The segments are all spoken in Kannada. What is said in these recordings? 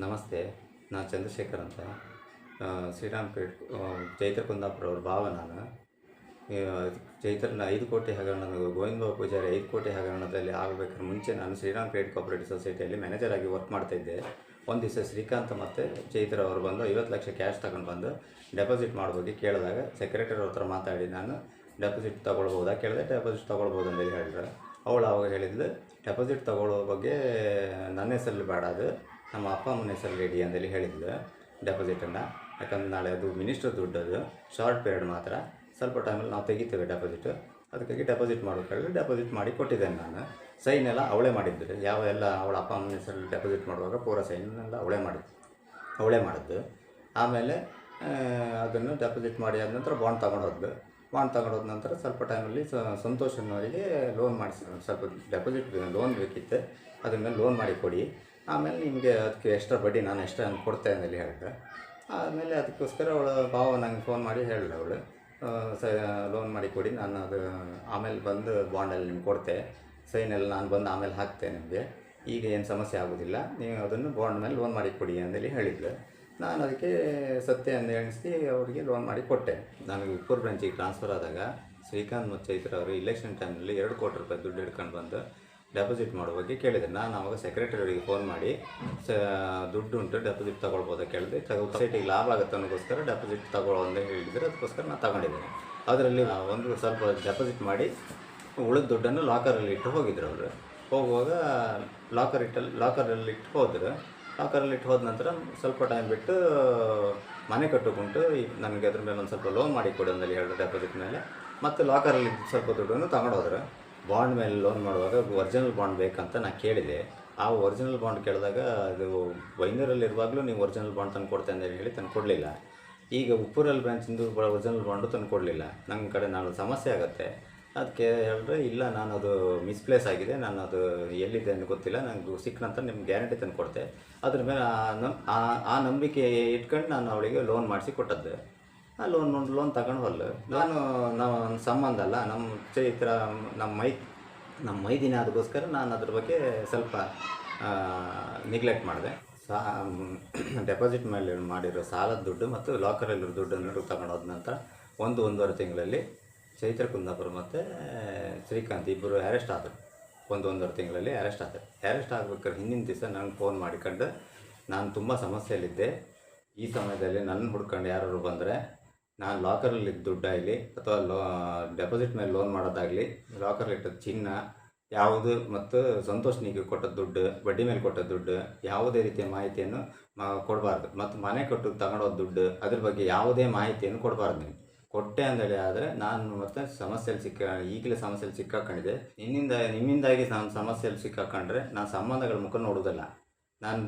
ನಮಸ್ತೆ. ನಾನು ಚಂದ್ರಶೇಖರ್ ಅಂತ. ಶ್ರೀರಾಮ್‌ಪೇಟ್ ಚೈತ್ರ ಕುಂದಾಪುರ ಅವ್ರ ಭಾವ ನಾನು. ಈ ಚೈತ್ರನ 5 ಕೋಟಿ ಹಗರಣದ ಗೋವಿಂದಬಾಬು ಪೂಜಾರಿ 5 ಕೋಟಿ ಹಗರಣದಲ್ಲಿ ಆಗಬೇಕಾದ್ರೆ ಮುಂಚೆ ನಾನು ಶ್ರೀರಾಮ್‌ಪೇಟ್ ಕೋಆಪರೇಟಿವ್ ಸೊಸೈಟಿಯಲ್ಲಿ ಮ್ಯಾನೇಜರ್ ಆಗಿ ವರ್ಕ್ ಮಾಡ್ತಾಯಿದ್ದೆ. ಒಂದು ದಿವಸ ಶ್ರೀಕಾಂತ್ ಮತ್ತು ಚೈತ್ರ ಅವರು ಬಂದು 50 ಲಕ್ಷ ಕ್ಯಾಶ್ ತಗೊಂಡು ಬಂದು ಡೆಪಾಸಿಟ್ ಮಾಡೋದು ಕೇಳಿದಾಗ ಸೆಕ್ರೆಟರಿ ಅವ್ರ ಹತ್ರ ಮಾತಾಡಿ ನಾನು ಡೆಪಾಸಿಟ್ ತೊಗೊಳ್ಬೋದಾ ಕೇಳಿದೆ. ಡೆಪಾಸಿಟ್ ತೊಗೊಳ್ಬೋದು ಅಂತೇಳಿ ಹೇಳಿದ್ರು. ಅವಳು ಅವಾಗ ಹೇಳಿದ್ಲು, ಡೆಪಾಸಿಟ್ ತೊಗೊಳ್ಳೋ ಬಗ್ಗೆ ನನ್ನ ಹೆಸರಲ್ಲಿ ಬೇಡ, ಅದು ನಮ್ಮ ಅಪ್ಪ ಅಮ್ಮನ ಹೆಸರಲ್ಲಿ ಇಡಿ ಅಂತೇಳಿ ಹೇಳಿದ್ಲು ಡೆಪಾಸಿಟನ್ನು. ಯಾಕಂದ್ರೆ ನಾಳೆ ಅದು ಮಿನಿಸ್ಟರ್ ದುಡ್ಡು, ಅದು ಶಾರ್ಟ್ ಪೀರಿಯಡ್ ಮಾತ್ರ, ಸ್ವಲ್ಪ ಟೈಮಲ್ಲಿ ನಾವು ತೆಗಿತೇವೆ ಡೆಪಾಸಿಟ್. ಅದಕ್ಕಾಗಿ ಡೆಪಾಸಿಟ್ ಮಾಡೋದು ಹೇಳಿದ್ರೆ ಡೆಪಾಸಿಟ್ ಮಾಡಿ ಕೊಟ್ಟಿದ್ದೇನೆ ನಾನು. ಸೈನ್ ಎಲ್ಲ ಅವಳೇ ಮಾಡಿದ್ದು. ಎಲ್ಲ ಅವಳ ಅಪ್ಪ ಅಮ್ಮನ ಹೆಸರಲ್ಲಿ ಡೆಪಾಸಿಟ್ ಮಾಡುವಾಗ ಪೂರ ಸೈನೆಲ್ಲ ಅವಳೇ ಮಾಡಿದ್ದು. ಆಮೇಲೆ ಅದನ್ನು ಡೆಪಾಸಿಟ್ ಮಾಡಿ ಆದ ನಂತರ ಬಾಂಡ್ ತಗೊಂಡೋದ ನಂತರ ಸ್ವಲ್ಪ ಟೈಮಲ್ಲಿ ಸಂತೋಷನವರಿಗೆ ಲೋನ್ ಮಾಡಿಸಿದ್ರು. ಸ್ವಲ್ಪ ಡೆಪಾಸಿಟ್ ಲೋನ್ ಬೇಕಿತ್ತು, ಅದನ್ನು ಲೋನ್ ಮಾಡಿ ಕೊಡಿ, ಆಮೇಲೆ ನಿಮಗೆ ಅದಕ್ಕೆ ಎಕ್ಸ್ಟ್ರಾ ಬಡ್ಡಿ ನಾನು ಎಕ್ಸ್ಟ್ರಾ ಕೊಡ್ತೇನೆ ಅಂತೇಳಿ ಹೇಳಿದೆ. ಆಮೇಲೆ ಅದಕ್ಕೋಸ್ಕರ ಅವಳು ಭಾವ ನಂಗೆ ಫೋನ್ ಮಾಡಿ ಹೇಳಿದೆ, ಅವಳು ಲೋನ್ ಮಾಡಿ ಕೊಡಿ, ನಾನು ಅದು ಆಮೇಲೆ ಬಂದು ಬಾಂಡಲ್ಲಿ ನಿಮ್ಗೆ ಕೊಡ್ತೆ, ಸೈನೆಲ್ಲ ನಾನು ಬಂದು ಆಮೇಲೆ ಹಾಕ್ತೇನೆ, ನಿಮಗೆ ಈಗ ಏನು ಸಮಸ್ಯೆ ಆಗೋದಿಲ್ಲ, ನೀವು ಅದನ್ನು ಬಾಂಡ್ ಮೇಲೆ ಲೋನ್ ಮಾಡಿ ಕೊಡಿ ಅಂತೇಳಿ ಹೇಳಿದ್ಲು. ನಾನು ಅದಕ್ಕೆ ಸತ್ಯ ಅಂತ ಎಣಿಸಿ ಅವರಿಗೆ ಲೋನ್ ಮಾಡಿ ಕೊಟ್ಟೆ. ನನಗೆ ಉಪ್ಪೂರು ಬ್ರಾಂಚಿಗೆ ಟ್ರಾನ್ಸ್ಫರ್ ಆದಾಗ ಶ್ರೀಕಾಂತ್ ಮತ್ತು ಚೈತ್ರ ಅವರು ಇಲೆಕ್ಷನ್ ಟೈಮ್ನಲ್ಲಿ 2 ಕೋಟಿ ರೂಪಾಯಿ ದುಡ್ಡು ಹಿಡ್ಕೊಂಡು ಬಂದು ಡೆಪಾಸಿಟ್ ಮಾಡೋ ಬಗ್ಗೆ ಕೇಳಿದೆ. ನಾನು ಆವಾಗ ಸೆಕ್ರೆಟರಿಯವರಿಗೆ ಫೋನ್ ಮಾಡಿ ದುಡ್ಡು ಉಂಟು, ಡೆಪಾಸಿಟ್ ತೊಗೊಳ್ಬೋದಾ ಕೇಳಿದೆ. ಸೊಸೈಟಿಗೆ ಲಾಭ ಆಗುತ್ತೆ ಅನ್ನೋಕ್ಕೋಸ್ಕರ ಡೆಪಾಸಿಟ್ ತಗೊಳ್ಳೋ ಅಂತ ಹೇಳಿದರೆ ಅದಕ್ಕೋಸ್ಕರ ನಾನು ತಗೊಂಡಿದ್ದೇನೆ. ಅದರಲ್ಲಿ ಒಂದು ಸ್ವಲ್ಪ ಡೆಪಾಸಿಟ್ ಮಾಡಿ ಉಳಿದ ದುಡ್ಡನ್ನು ಲಾಕರಲ್ಲಿ ಇಟ್ಟು ಹೋಗಿದ್ರು ಅವರು. ಹೋಗುವಾಗ ಲಾಕರಲ್ಲಿ ಇಟ್ಟು ಹೋದರು. ಲಾಕರಲ್ಲಿ ಇಟ್ಟು ಹೋದ ನಂತರ ಸ್ವಲ್ಪ ಟೈಮ್ ಬಿಟ್ಟು ಮನೆ ಕಟ್ಟುకుంಟು ನನಗೆ ಅದ್ರ ಮೇಲೆ ಒಂದು ಸ್ವಲ್ಪ ಲೋನ್ ಮಾಡಿ ಕೊಡು ಅಂತೇಳಿ ಹೇಳಿದ್ರು ಡೆಪಾಸಿಟ್ ಮೇಲೆ. ಮತ್ತು ಲಾಕರಲ್ಲಿ ಸ್ವಲ್ಪ ದುಡ್ಡನ್ನು ತಗೊಂಡೋದ್ರು. ಬಾಂಡ್ ಮೇಲೆ ಲೋನ್ ಮಾಡುವಾಗ ಒರಿಜಿನಲ್ ಬಾಂಡ್ ಬೇಕಂತ ನಾನು ಕೇಳಿದೆ. ಆ ಒರಿಜಿನಲ್ ಬಾಂಡ್ ಕೇಳಿದಾಗ ಅದು ವೈನರಲ್ಲಿರುವಾಗಲೂ ನೀವು ಒರಿಜಿನಲ್ ಬಾಂಡ್ ತಂದು ಕೊಡ್ತೇನೆ ಅಂತ ಹೇಳಿ ತಂದು ಕೊಡಲಿಲ್ಲ. ಈಗ ಉಪ್ಪೂರಲ್ಲಿ ಬ್ರಾಂಚಿಂದು ಒರಿಜಿನಲ್ ಬಾಂಡು ತಂದು ಕೊಡಲಿಲ್ಲ. ನನ್ನ ಕಡೆ ನಾನು ಸಮಸ್ಯೆ ಆಗುತ್ತೆ. ಅದಕ್ಕೆ ಹೇಳಿದ್ರೆ, ಇಲ್ಲ ನಾನು ಅದು ಮಿಸ್ಪ್ಲೇಸ್ ಆಗಿದೆ, ನಾನು ಅದು ಎಲ್ಲಿದೆ ಅಂತ ಗೊತ್ತಿಲ್ಲ, ನನಗೆ ಸಿಕ್ಕ ನಂತರ ನಿಮ್ಗೆ ಗ್ಯಾರಂಟಿ ತಂದು ಕೊಡ್ತೆ. ಅದ್ರ ಮೇಲೆ ಆ ನಂಬಿಕೆ ಇಟ್ಕೊಂಡು ನಾನು ಅವಳಿಗೆ ಲೋನ್ ಮಾಡಿಸಿ ಕೊಟ್ಟದ್ದು. ಆ ಲೋನ್ ತಗೊಂಡು ನಾವು ಸಂಬಂಧ ಅಲ್ಲ, ನಮ್ಮ ಚೈತ್ರ ನಮ್ಮ ಮೈದಿನ, ಅದಕ್ಕೋಸ್ಕರ ನಾನು ಅದ್ರ ಬಗ್ಗೆ ಸ್ವಲ್ಪ ನೆಗ್ಲೆಕ್ಟ್ ಮಾಡಿದೆ. ಡೆಪಾಸಿಟ್ ಮೇಲೆ ಮಾಡಿರೋ ಸಾಲದ ದುಡ್ಡು ಮತ್ತು ಲಾಕರಲ್ಲಿರೋ ದುಡ್ಡನ್ನು ತಗೊಂಡೋದ ನಂತರ 1-1.5 ತಿಂಗಳಲ್ಲಿ ಚೈತ್ರ ಕುಂದಾಪುರ ಮತ್ತು ಶ್ರೀಕಾಂತ್ ಇಬ್ಬರು ಅರೆಸ್ಟ್ ಆದರು. 1-1.5 ತಿಂಗಳಲ್ಲಿ ಅರೆಸ್ಟ್ ಆದರು. ಅರೆಸ್ಟ್ ಆಗ್ಬೇಕಾದ್ರೆ ಹಿಂದಿನ ದಿವಸ ನನಗೆ ಫೋನ್ ಮಾಡಿಕೊಂಡು, ನಾನು ತುಂಬ ಸಮಸ್ಯೆಯಲ್ಲಿದ್ದೆ, ಈ ಸಮಯದಲ್ಲಿ ನನ್ನ ಹುಡ್ಕೊಂಡು ಯಾರು ಬಂದರೆ ನಾನು ಲಾಕರಲ್ಲಿ ದುಡ್ಡಾಗಲಿ ಅಥವಾ ಡೆಪಾಸಿಟ್ ಮೇಲೆ ಲೋನ್ ಮಾಡೋದಾಗಲಿ, ಲಾಕರಲ್ಲಿಟ್ಟದ ಚಿನ್ನ ಯಾವುದು ಮತ್ತು ಸಂತೋಷನಿಗೆ ಕೊಟ್ಟ ದುಡ್ಡು, ಬಡ್ಡಿ ಮೇಲೆ ಕೊಟ್ಟ ದುಡ್ಡು, ಯಾವುದೇ ರೀತಿಯ ಮಾಹಿತಿಯನ್ನು ಕೊಡಬಾರ್ದು. ಮತ್ತು ಮನೆ ಕಟ್ಟು ತಗೊಂಡೋದ ದುಡ್ಡು, ಅದ್ರ ಬಗ್ಗೆ ಯಾವುದೇ ಮಾಹಿತಿಯನ್ನು ಕೊಡಬಾರ್ದು. ನೀವು ಕೊಟ್ಟೆ ಅಂತೇಳಿ ಆದರೆ ನಾನು ಮತ್ತು ಈಗಲೇ ಸಮಸ್ಯೆಯಲ್ಲಿ ಸಿಕ್ಕಾಕೊಂಡಿದ್ದೆ. ನಿಮ್ಮಿಂದಾಗಿ ನಾನು ಸಮಸ್ಯೆಯಲ್ಲಿ ಸಿಕ್ಕಾಕೊಂಡ್ರೆ ನಾನು ಸಂಬಂಧಗಳ ಮುಖ ನೋಡೋದಿಲ್ಲ, ನಾನು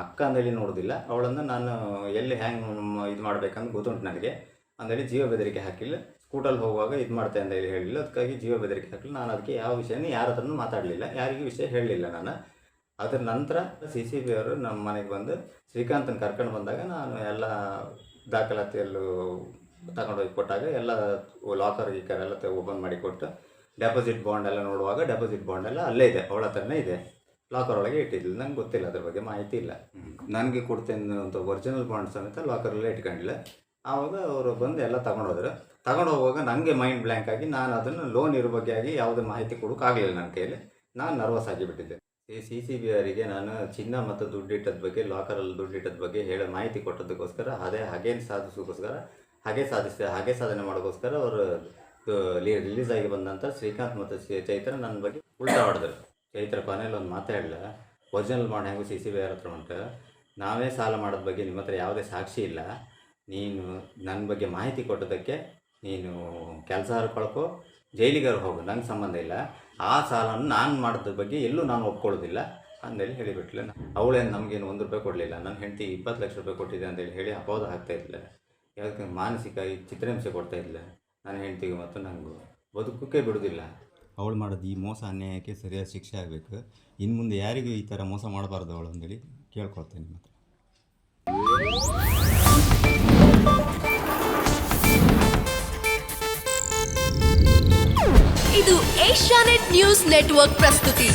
ಅಕ್ಕ ಅಂದೇಳಿ ನೋಡೋದಿಲ್ಲ. ಅವಳನ್ನು ನಾನು ಎಲ್ಲಿ ಹ್ಯಾಂಗೆ ಇದು ಮಾಡಬೇಕಂತ ಗೊತ್ತುಂಟು ನನಗೆ ಅಂದೇಳಿ ಜೀವ ಬೆದರಿಕೆ ಹಾಕಿಲ್ಲ. ಸ್ಕೂಟಲ್ಲಿ ಹೋಗುವಾಗ ಇದು ಮಾಡ್ತೆ ಅಂತ ಹೇಳಿಲ್ಲ, ಅದಕ್ಕಾಗಿ ಜೀವ ಬೆದರಿಕೆ ಹಾಕಿಲ್ಲ. ನಾನು ಅದಕ್ಕೆ ಯಾವ ವಿಷಯನೂ ಯಾರ ಹತ್ರನೂ ಮಾತಾಡಲಿಲ್ಲ, ಯಾರಿಗೂ ವಿಷಯ ಹೇಳಲಿಲ್ಲ ನಾನು. ಅದರ ನಂತರ CCB ಅವರು ನಮ್ಮ ಮನೆಗೆ ಬಂದು ಶ್ರೀಕಾಂತನ ಕರ್ಕೊಂಡು ಬಂದಾಗ ನಾನು ಎಲ್ಲ ದಾಖಲಾತಿಯಲ್ಲೂ ತಗೊಂಡೋಗಿ ಕೊಟ್ಟಾಗ ಎಲ್ಲ ಲಾಕರ್ ಎಲ್ಲ ಓಪನ್ ಮಾಡಿ ಕೊಟ್ಟು ಡೆಪಾಸಿಟ್ ಬಾಂಡ್ ಎಲ್ಲ ನೋಡುವಾಗ ಡೆಪಾಸಿಟ್ ಬಾಂಡ್ ಎಲ್ಲ ಅಲ್ಲೇ ಇದೆ, ಅವಳ ಹತ್ರನೇ ಇದೆ, ಲಾಕರ್ ಒಳಗೆ ಇಟ್ಟಿದ್ದಿಲ್ಲ. ನಂಗೆ ಗೊತ್ತಿಲ್ಲ, ಅದ್ರ ಬಗ್ಗೆ ಮಾಹಿತಿ ಇಲ್ಲ. ನನಗೆ ಕೊಡ್ತೇನೆ ಅಂತ ಒರಿಜಿನಲ್ ಬಾಂಡ್ ಸಮೇತ ಲಾಕರಲ್ಲೇ ಇಟ್ಕೊಂಡಿಲ್ಲ. ಆವಾಗ ಅವರು ಬಂದು ಎಲ್ಲ ತಗೊಂಡು ಹೋಗುವಾಗ ನನಗೆ ಮೈಂಡ್ ಬ್ಲ್ಯಾಂಕ್ ಆಗಿ ನಾನು ಅದನ್ನು ಲೋನ್ ಇರೋ ಬಗ್ಗೆ ಆಗಿ ಯಾವುದೇ ಮಾಹಿತಿ ಕೊಡೋಕ್ಕಾಗಲಿಲ್ಲ ನನ್ನ ಕೈಯಲ್ಲಿ. ನಾನು ನರ್ವಸ್ ಆಗಿಬಿಟ್ಟಿದ್ದೆ. CCB ಅವರಿಗೆ ನಾನು ಚಿನ್ನ ಮತ್ತು ದುಡ್ಡಿಟ್ಟದ ಬಗ್ಗೆ, ಲಾಕರಲ್ಲಿ ದುಡ್ಡಿಟ್ಟದ ಬಗ್ಗೆ ಮಾಹಿತಿ ಕೊಟ್ಟದಕ್ಕೋಸ್ಕರ ಹಾಗೆ ಸಾಧನೆ ಮಾಡೋಕ್ಕೋಸ್ಕರ ಅವರು ರಿಲೀಸ್ ಆಗಿ ಬಂದ ನಂತರ ಶ್ರೀಕಾಂತ್ ಮತ್ತು ಚೈತ್ರ ನನ್ನ ಬಗ್ಗೆ ಉಲ್ಟಾ ಹೊಡೆದ್ರು. ಚೈತ್ರ ಕೊನೆಯಲ್ಲಿ ಒಂದು ಮಾತಾಡಲಿಲ್ಲ, ಒರಿಜಿನಲ್ ಬಾಂಡ್ ಹೆಂಗೂ CCB ಅವ್ರ ಹತ್ರ ಉಂಟು, ನಾವೇ ಸಾಲ ಮಾಡೋದ ಬಗ್ಗೆ ನಿಮ್ಮ ಹತ್ರ ಯಾವುದೇ ಸಾಕ್ಷಿ ಇಲ್ಲ, ನೀನು ನನ್ನ ಬಗ್ಗೆ ಮಾಹಿತಿ ಕೊಟ್ಟೋದಕ್ಕೆ ನೀನು ಕೆಲಸ ಕಳ್ಕೊ, ಜೈಲಿಗಾರು ಹೋಗು, ನಂಗೆ ಸಂಬಂಧ ಇಲ್ಲ, ಆ ಸಾಲವನ್ನು ನಾನು ಮಾಡೋದ್ರ ಬಗ್ಗೆ ಎಲ್ಲೂ ನಾನು ಒಪ್ಕೊಳ್ಳೋದಿಲ್ಲ ಅಂದೇಳಿ ಹೇಳಿಬಿಟ್ಲೆ. ಅವಳೇನು ನಮಗೇನು 1 ರೂಪಾಯಿ ಕೊಡಲಿಲ್ಲ. ನನ್ನ ಹೆಂಡತಿ 20 ಲಕ್ಷ ರೂಪಾಯಿ ಕೊಟ್ಟಿದ್ದೆ ಅಂತೇಳಿ ಹೇಳಿ ಅಪವಾದ ಆಗ್ತಾಯಿದ್ದಿಲ್ಲ. ಯಾಕೆ ಮಾನಸಿಕ ಚಿತ್ರಹಿಂಸೆ ಕೊಡ್ತಾಯಿದ್ದಿಲ್ಲ ನನ್ನ ಹೆಂಡತಿಗೆ, ಮತ್ತು ನನಗೂ ಬದುಕೋಕ್ಕೆ ಬಿಡೋದಿಲ್ಲ. ಅವಳು ಮಾಡೋದು ಈ ಮೋಸ ಅನ್ಯಾಯಕ್ಕೆ ಸರಿಯಾದ ಶಿಕ್ಷೆ ಆಗಬೇಕು. ಇನ್ನು ಮುಂದೆ ಯಾರಿಗೂ ಈ ಥರ ಮೋಸ ಮಾಡಬಾರ್ದು ಅವಳು ಅಂತೇಳಿ ಕೇಳ್ಕೊಳ್ತೇನೆ. ಮತ್ತು ಇದು ಏಷ್ಯಾನೆಟ್ ನ್ಯೂಸ್ ನೆಟ್ವರ್ಕ್ ಪ್ರಸ್ತುತಿ.